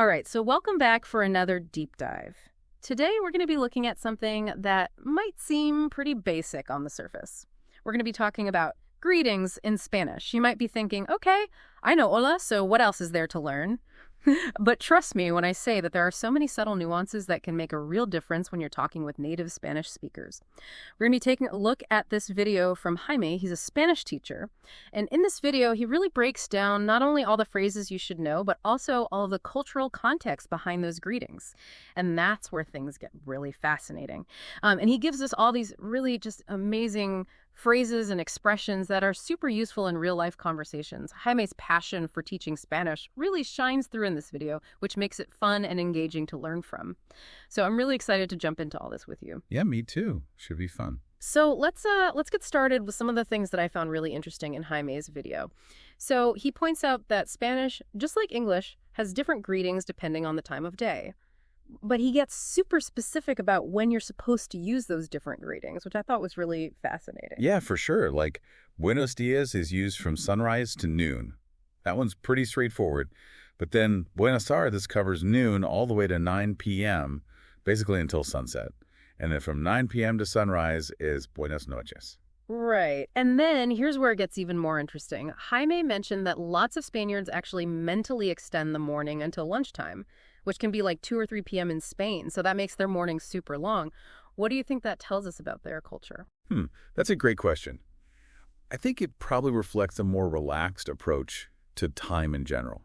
All right, so welcome back for another deep dive. Today we're going to be looking at something that might seem pretty basic on the surface. We're going to be talking about greetings in Spanish. You might be thinking, okay, I know hola, so what else is there to learn? But trust me when I say that there are so many subtle nuances that can make a real difference when you're talking with native Spanish speakers. We're going to be taking a look at this video from Jaime. He's a Spanish teacher. And in this video, he really breaks down not only all the phrases you should know, but also all of the cultural context behind those greetings. And that's where things get really fascinating. And he gives us all these really just amazing phrases and expressions that are super useful in real-life conversations. Jaime's passion for teaching Spanish really shines through in this video, which makes it fun and engaging to learn from. So I'm really excited to jump into all this with you. Yeah, me too. Should be fun. So let's get started with some of the things that I found really interesting in Jaime's video. So he points out that Spanish, just like English, has different greetings depending on the time of day. But he gets super specific about when you're supposed to use those different greetings, which I thought was really fascinating. Yeah, for sure. Like, buenos días is used from sunrise to noon. That one's pretty straightforward. But then buenas tardes covers noon all the way to 9 p.m., basically until sunset. And then from 9 p.m. to sunrise is buenas noches. Right. And then here's where it gets even more interesting. Jaime mentioned that lots of Spaniards actually mentally extend the morning until lunchtime, which can be like 2 or 3 p.m. in Spain. So that makes their mornings super long. What do you think that tells us about their culture? That's a great question. I think it probably reflects a more relaxed approach to time in general.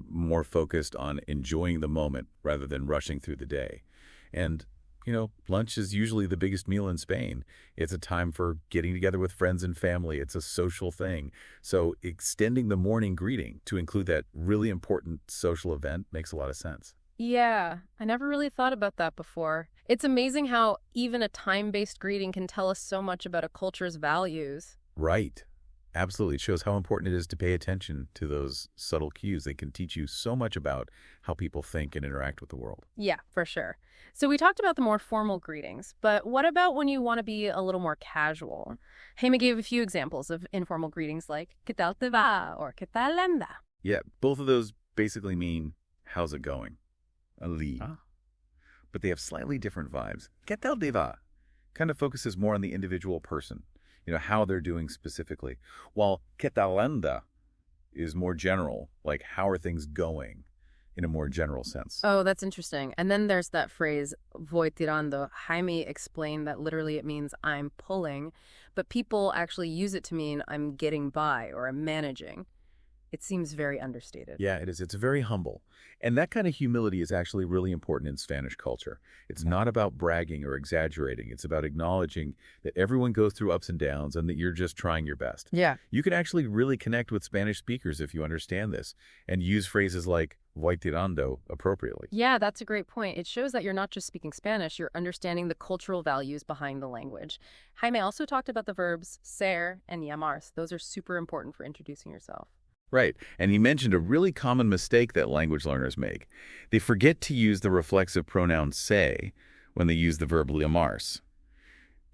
More focused on enjoying the moment rather than rushing through the day. And lunch is usually the biggest meal in Spain. It's a time for getting together with friends and family. It's a social thing. So extending the morning greeting to include that really important social event makes a lot of sense. Yeah, I never really thought about that before. It's amazing how even a time-based greeting can tell us so much about a culture's values. Right. Absolutely. It shows how important it is to pay attention to those subtle cues. They can teach you so much about how people think and interact with the world. Yeah, for sure. So we talked about the more formal greetings, but what about when you want to be a little more casual? Jaime gave a few examples of informal greetings like ¿Qué tal te va? Or ¿Qué tal anda? Yeah, both of those basically mean, how's it going? Ali. But they have slightly different vibes. ¿Qué tal te va? Kind of focuses more on the individual person, how they're doing specifically. While ¿Qué tal anda? Is more general, like how are things going in a more general sense. Oh, that's interesting. And then there's that phrase, voy tirando. Jaime explained that literally it means I'm pulling, but people actually use it to mean I'm getting by or I'm managing. It seems very understated. Yeah, it is. It's very humble. And that kind of humility is actually really important in Spanish culture. It's not about bragging or exaggerating. It's about acknowledging that everyone goes through ups and downs and that you're just trying your best. Yeah. You can actually really connect with Spanish speakers if you understand this and use phrases like voy tirando appropriately. Yeah, that's a great point. It shows that you're not just speaking Spanish, you're understanding the cultural values behind the language. Jaime also talked about the verbs ser and llamarse. Those are super important for introducing yourself. Right. And he mentioned a really common mistake that language learners make. They forget to use the reflexive pronoun se when they use the verb llamarse.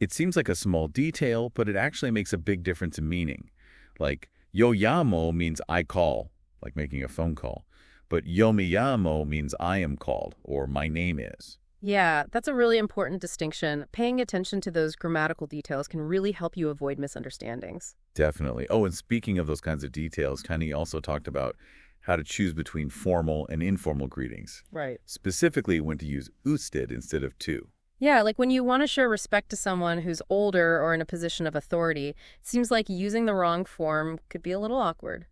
It seems like a small detail, but it actually makes a big difference in meaning. Like, yo llamo means I call, like making a phone call. But yo me llamo means I am called, or my name is. Yeah, that's a really important distinction. Paying attention to those grammatical details can really help you avoid misunderstandings. Definitely. Oh, and speaking of those kinds of details, Kenny also talked about how to choose between formal and informal greetings. Right. Specifically when to use usted instead of tu. Yeah, like when you want to show respect to someone who's older or in a position of authority, it seems like using the wrong form could be a little awkward.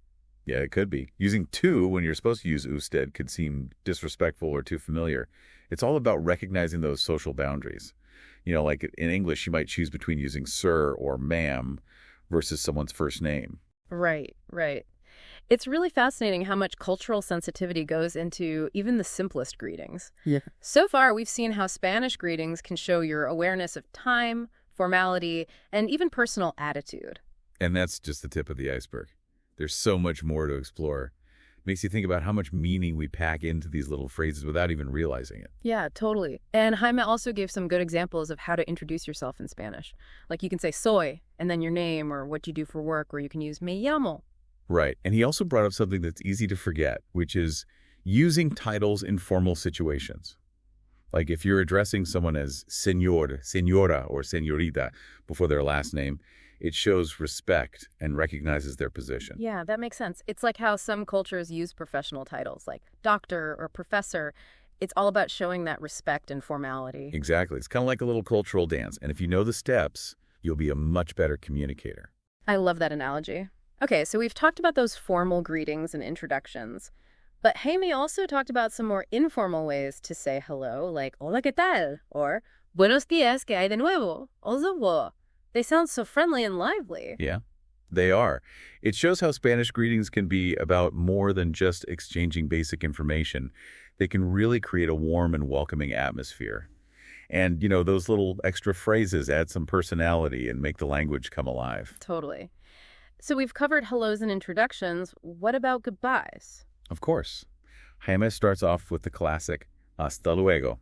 Yeah, it could be. Using tu when you're supposed to use usted could seem disrespectful or too familiar. It's all about recognizing those social boundaries. Like in English, you might choose between using sir or ma'am versus someone's first name. Right, right. It's really fascinating how much cultural sensitivity goes into even the simplest greetings. Yeah. So far, we've seen how Spanish greetings can show your awareness of time, formality, and even personal attitude. And that's just the tip of the iceberg. There's so much more to explore. Makes you think about how much meaning we pack into these little phrases without even realizing it. Yeah, totally. And Jaime also gave some good examples of how to introduce yourself in Spanish. Like you can say soy, and then your name or what you do for work, or you can use me llamo. Right. And he also brought up something that's easy to forget, which is Using titles in formal situations. Like if you're addressing someone as señor, señora, or señorita before their last name, it shows respect and recognizes their position. Yeah, that makes sense. It's like how some cultures use professional titles like doctor or professor. It's all about showing that respect and formality. Exactly. It's kind of like a little cultural dance. And if you know the steps, you'll be a much better communicator. I love that analogy. Okay, so we've talked about those formal greetings and introductions. But Jaime also talked about some more informal ways to say hello, like hola, ¿qué tal? Or buenos días, ¿qué hay de nuevo? Hola. They sound so friendly and lively. Yeah, they are. It shows how Spanish greetings can be about more than just exchanging basic information. They can really create a warm and welcoming atmosphere. And, those little extra phrases add some personality and make the language come alive. Totally. So we've covered hellos and introductions. What about goodbyes? Of course. Jaime starts off with the classic hasta luego,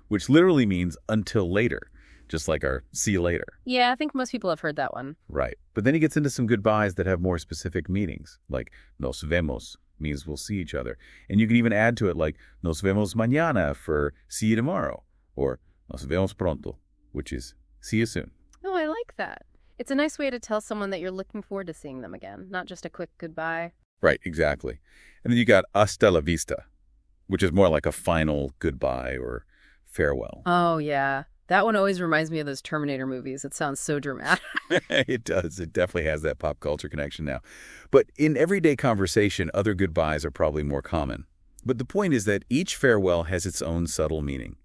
which literally means until later, just like our see you later. Yeah, I think most people have heard that one. Right. But then he gets into some goodbyes that have more specific meanings, like nos vemos means we'll see each other. And you can even add to it like nos vemos mañana for see you tomorrow, or nos vemos pronto, which is see you soon. Oh, I like that. It's a nice way to tell someone that you're looking forward to seeing them again, not just a quick goodbye. Right, exactly. And then you got hasta la vista, which is more like a final goodbye or farewell. Oh, yeah. That one always reminds me of those Terminator movies. It sounds so dramatic. It does. It definitely has that pop culture connection now. But in everyday conversation, other goodbyes are probably more common. But the point is that each farewell has its own subtle meaning.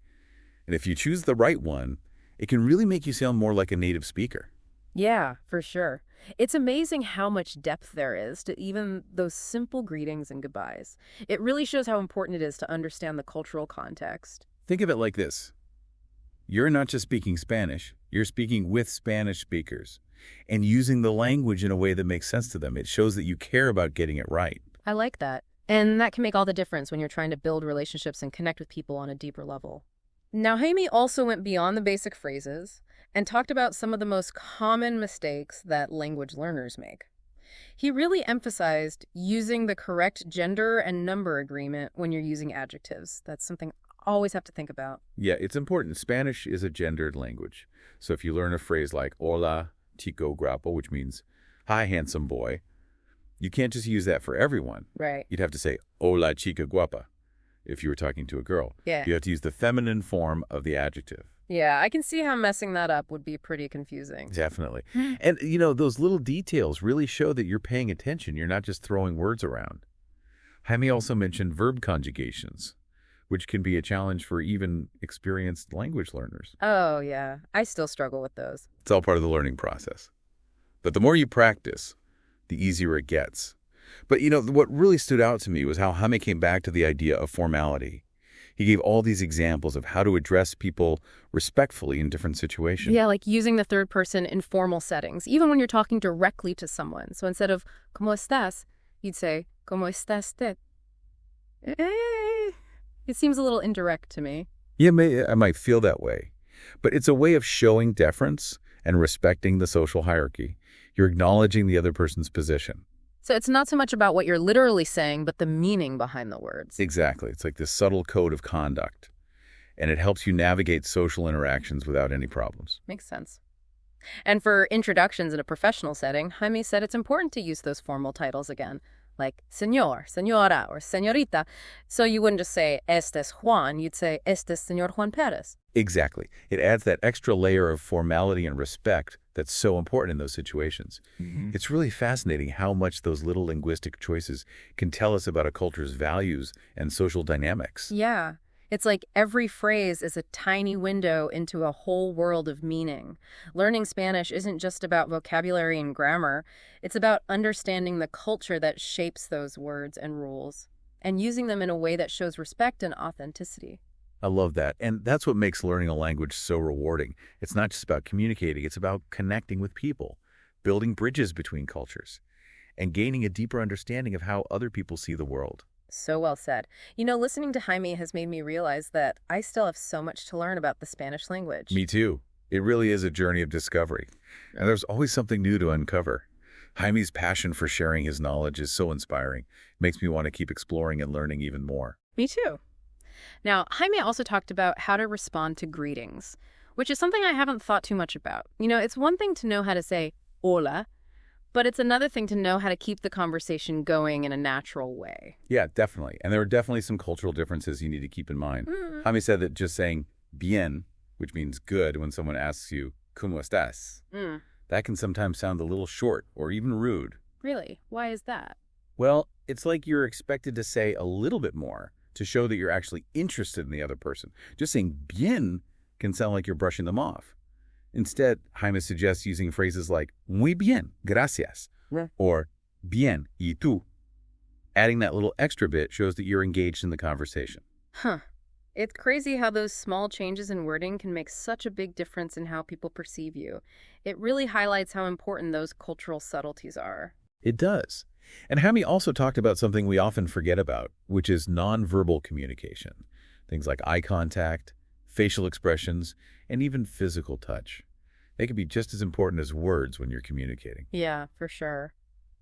And if you choose the right one, it can really make you sound more like a native speaker. Yeah, for sure. It's amazing how much depth there is to even those simple greetings and goodbyes. It really shows how important it is to understand the cultural context. Think of it like this. You're not just speaking Spanish, you're speaking with Spanish speakers and using the language in a way that makes sense to them. It shows that you care about getting it right. I like that. And that can make all the difference when you're trying to build relationships and connect with people on a deeper level. Now, Jaime also went beyond the basic phrases and talked about some of the most common mistakes that language learners make. He really emphasized using the correct gender and number agreement when you're using adjectives. That's something I always have to think about. Yeah, it's important. Spanish is a gendered language. So if you learn a phrase like hola, chico guapo, which means hi, handsome boy, you can't just use that for everyone. Right. You'd have to say hola, chica guapa if you were talking to a girl. Yeah. You have to use the feminine form of the adjective. Yeah, I can see how messing that up would be pretty confusing. Definitely. And, those little details really show that you're paying attention. You're not just throwing words around. Jaime also mentioned verb conjugations, which can be a challenge for even experienced language learners. Oh, yeah. I still struggle with those. It's all part of the learning process. But the more you practice, the easier it gets. But, what really stood out to me was how Jaime came back to the idea of formality. He gave all these examples of how to address people respectfully in different situations. Yeah, like using the third person in formal settings, even when you're talking directly to someone. So instead of ¿Cómo estás?, you'd say ¿Cómo está usted? It seems a little indirect to me. Yeah, I might feel that way. But it's a way of showing deference and respecting the social hierarchy. You're acknowledging the other person's position. So it's not so much about what you're literally saying, but the meaning behind the words. Exactly. It's like this subtle code of conduct. And it helps you navigate social interactions without any problems. Makes sense. And for introductions in a professional setting, Jaime said it's important to use those formal titles again, like señor, señora, or señorita. So you wouldn't just say, este es Juan, you'd say, este es señor Juan Pérez. Exactly. It adds that extra layer of formality and respect that's so important in those situations. Mm-hmm. It's really fascinating how much those little linguistic choices can tell us about a culture's values and social dynamics. Yeah. It's like every phrase is a tiny window into a whole world of meaning. Learning Spanish isn't just about vocabulary and grammar. It's about understanding the culture that shapes those words and rules and using them in a way that shows respect and authenticity. I love that. And that's what makes learning a language so rewarding. It's not just about communicating. It's about connecting with people, building bridges between cultures, and gaining a deeper understanding of how other people see the world. So well said. Listening to Jaime has made me realize that I still have so much to learn about the Spanish language. Me too. It really is a journey of discovery. And there's always something new to uncover. Jaime's passion for sharing his knowledge is so inspiring. It makes me want to keep exploring and learning even more. Me too. Now, Jaime also talked about how to respond to greetings, which is something I haven't thought too much about. It's one thing to know how to say hola, but it's another thing to know how to keep the conversation going in a natural way. Yeah, definitely. And there are definitely some cultural differences you need to keep in mind. Jaime said that just saying bien, which means good, when someone asks you, ¿Cómo estás? That can sometimes sound a little short or even rude. Really? Why is that? Well, it's like you're expected to say a little bit more to show that you're actually interested in the other person. Just saying bien can sound like you're brushing them off. Instead, Jaime suggests using phrases like muy bien, gracias, or bien, y tú. Adding that little extra bit shows that you're engaged in the conversation. Huh. It's crazy how those small changes in wording can make such a big difference in how people perceive you. It really highlights how important those cultural subtleties are. It does. And Jaime also talked about something we often forget about, which is nonverbal communication. Things like eye contact, facial expressions, and even physical touch. They can be just as important as words when you're communicating. Yeah, for sure.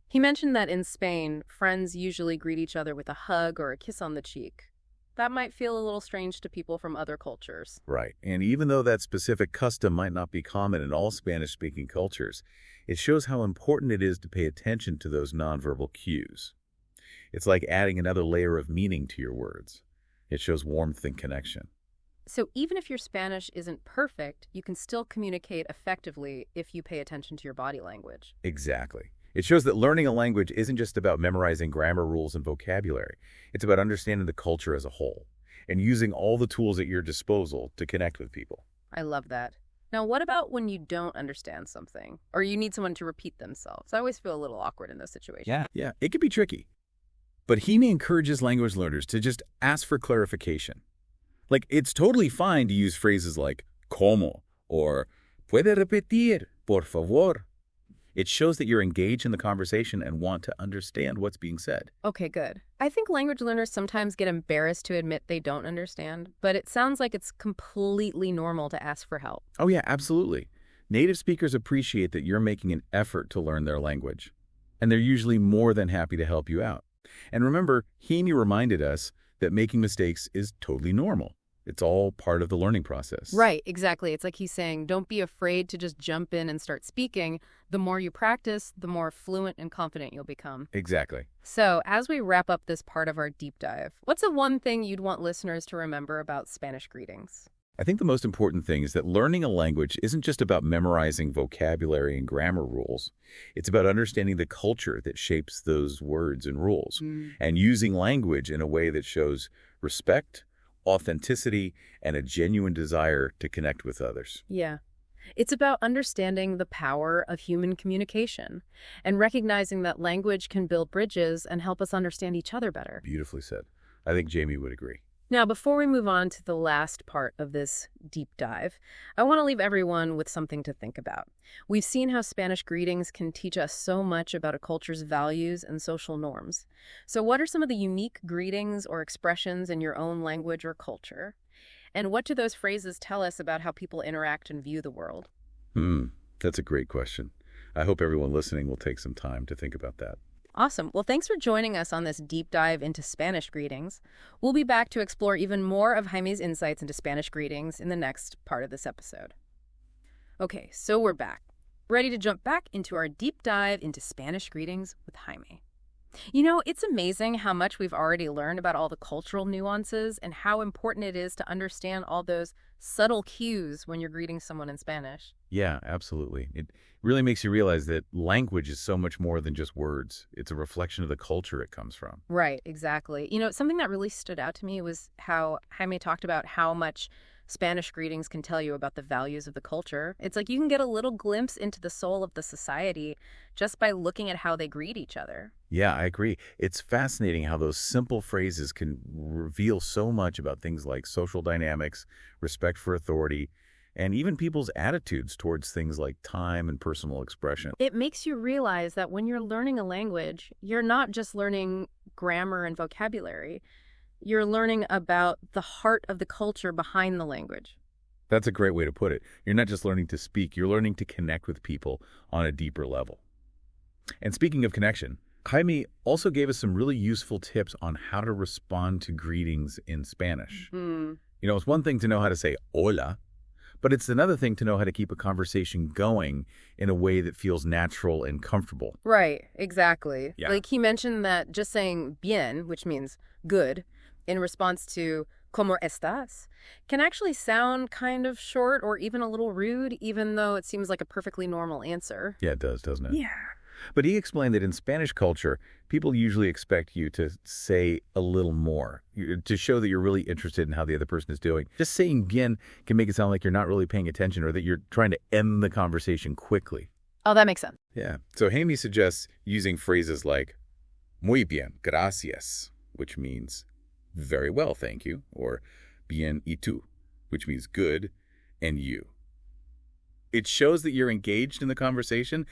He mentioned that in Spain, friends usually greet each other with a hug or a kiss on the cheek. That might feel a little strange to people from other cultures. Right. And even though that specific custom might not be common in all Spanish-speaking cultures, it shows how important it is to pay attention to those nonverbal cues. It's like adding another layer of meaning to your words. It shows warmth and connection. So even if your Spanish isn't perfect, you can still communicate effectively if you pay attention to your body language. Exactly. It shows that learning a language isn't just about memorizing grammar rules and vocabulary. It's about understanding the culture as a whole and using all the tools at your disposal to connect with people. I love that. Now, what about when you don't understand something or you need someone to repeat themselves? I always feel a little awkward in those situations. Yeah, it can be tricky. But Jaime encourages language learners to just ask for clarification. Like, it's totally fine to use phrases like ¿cómo? Or ¿puede repetir, por favor? It shows that you're engaged in the conversation and want to understand what's being said. Okay, good. I think language learners sometimes get embarrassed to admit they don't understand, but it sounds like it's completely normal to ask for help. Oh yeah, absolutely. Native speakers appreciate that you're making an effort to learn their language, and they're usually more than happy to help you out. And remember, Jaime reminded us that making mistakes is totally normal. It's all part of the learning process. Right, exactly. It's like he's saying, don't be afraid to just jump in and start speaking. The more you practice, the more fluent and confident you'll become. Exactly. So, as we wrap up this part of our deep dive, what's the one thing you'd want listeners to remember about Spanish greetings? I think the most important thing is that learning a language isn't just about memorizing vocabulary and grammar rules. It's about understanding the culture that shapes those words and rules and using language in a way that shows respect, authenticity, and a genuine desire to connect with others. Yeah. It's about understanding the power of human communication and recognizing that language can build bridges and help us understand each other better. Beautifully said. I think Jaime would agree. Now, before we move on to the last part of this deep dive, I want to leave everyone with something to think about. We've seen how Spanish greetings can teach us so much about a culture's values and social norms. So what are some of the unique greetings or expressions in your own language or culture? And what do those phrases tell us about how people interact and view the world? That's a great question. I hope everyone listening will take some time to think about that. Awesome. Well, thanks for joining us on this deep dive into Spanish greetings. We'll be back to explore even more of Jaime's insights into Spanish greetings in the next part of this episode. Okay, so we're back, ready to jump back into our deep dive into Spanish greetings with Jaime. It's amazing how much we've already learned about all the cultural nuances and how important it is to understand all those subtle cues when you're greeting someone in Spanish. Yeah, absolutely. It really makes you realize that language is so much more than just words. It's a reflection of the culture it comes from. Right, exactly. Something that really stood out to me was how Jaime talked about how much Spanish greetings can tell you about the values of the culture. It's like you can get a little glimpse into the soul of the society just by looking at how they greet each other. Yeah, I agree. It's fascinating how those simple phrases can reveal so much about things like social dynamics, respect for authority, and even people's attitudes towards things like time and personal expression. It makes you realize that when you're learning a language, you're not just learning grammar and vocabulary. You're learning about the heart of the culture behind the language. That's a great way to put it. You're not just learning to speak, you're learning to connect with people on a deeper level. And speaking of connection, Jaime also gave us some really useful tips on how to respond to greetings in Spanish. It's one thing to know how to say hola, but it's another thing to know how to keep a conversation going in a way that feels natural and comfortable. Right, exactly. Yeah. Like he mentioned that just saying bien, which means good, in response to ¿Cómo estás? Can actually sound kind of short or even a little rude, even though it seems like a perfectly normal answer. Yeah, it does, doesn't it? Yeah. But he explained that in Spanish culture, people usually expect you to say a little more, to show that you're really interested in how the other person is doing. Just saying bien can make it sound like you're not really paying attention or that you're trying to end the conversation quickly. Oh, that makes sense. Yeah. So Jaime suggests using phrases like muy bien, gracias, which means very well, thank you, or bien y tú, which means good and you. It shows that you're engaged in the conversation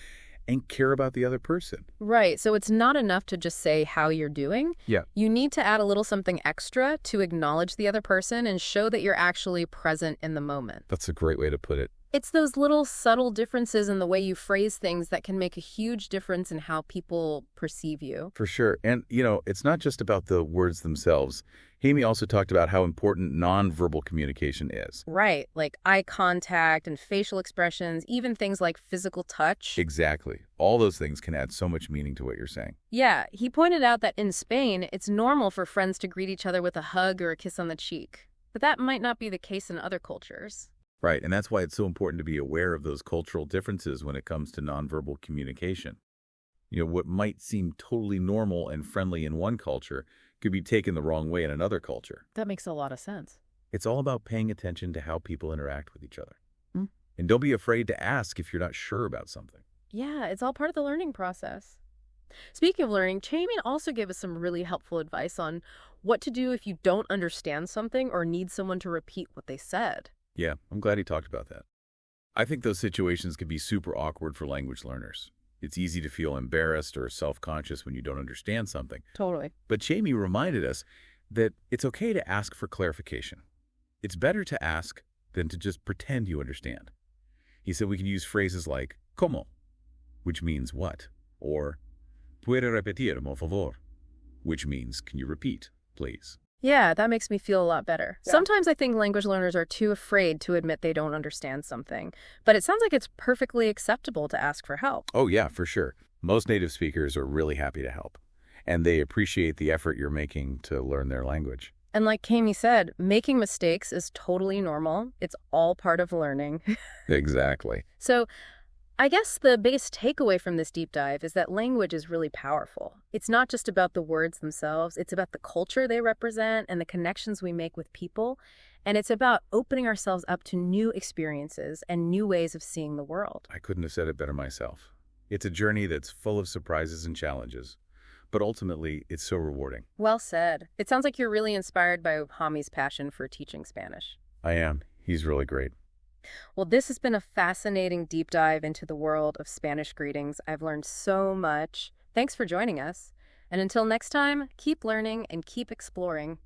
and care about the other person. Right. So it's not enough to just say how you're doing. Yeah. You need to add a little something extra to acknowledge the other person and show that you're actually present in the moment. That's a great way to put it. It's those little subtle differences in the way you phrase things that can make a huge difference in how people perceive you. For sure. And, it's not just about the words themselves. Jaime also talked about how important nonverbal communication is. Right. Like eye contact and facial expressions, even things like physical touch. Exactly. All those things can add so much meaning to what you're saying. Yeah. He pointed out that in Spain, it's normal for friends to greet each other with a hug or a kiss on the cheek. But that might not be the case in other cultures. Right, and that's why it's so important to be aware of those cultural differences when it comes to nonverbal communication. What might seem totally normal and friendly in one culture could be taken the wrong way in another culture. That makes a lot of sense. It's all about paying attention to how people interact with each other. And don't be afraid to ask if you're not sure about something. Yeah, it's all part of the learning process. Speaking of learning, Jaime also gave us some really helpful advice on what to do if you don't understand something or need someone to repeat what they said. Yeah, I'm glad he talked about that. I think those situations can be super awkward for language learners. It's easy to feel embarrassed or self-conscious when you don't understand something. Totally. But Jaime reminded us that it's okay to ask for clarification. It's better to ask than to just pretend you understand. He said we can use phrases like ¿cómo?, which means what, or ¿puede repetir, por favor?, which means can you repeat, please? Yeah, that makes me feel a lot better. Yeah. Sometimes I think language learners are too afraid to admit they don't understand something, but it sounds like it's perfectly acceptable to ask for help. Oh yeah, for sure. Most native speakers are really happy to help, and they appreciate the effort you're making to learn their language. And like Jaime said, making mistakes is totally normal. It's all part of learning. Exactly. So I guess the biggest takeaway from this deep dive is that language is really powerful. It's not just about the words themselves. It's about the culture they represent and the connections we make with people. And it's about opening ourselves up to new experiences and new ways of seeing the world. I couldn't have said it better myself. It's a journey that's full of surprises and challenges, but ultimately it's so rewarding. Well said. It sounds like you're really inspired by Jaime's passion for teaching Spanish. I am. He's really great. Well, this has been a fascinating deep dive into the world of Spanish greetings. I've learned so much. Thanks for joining us. And until next time, keep learning and keep exploring.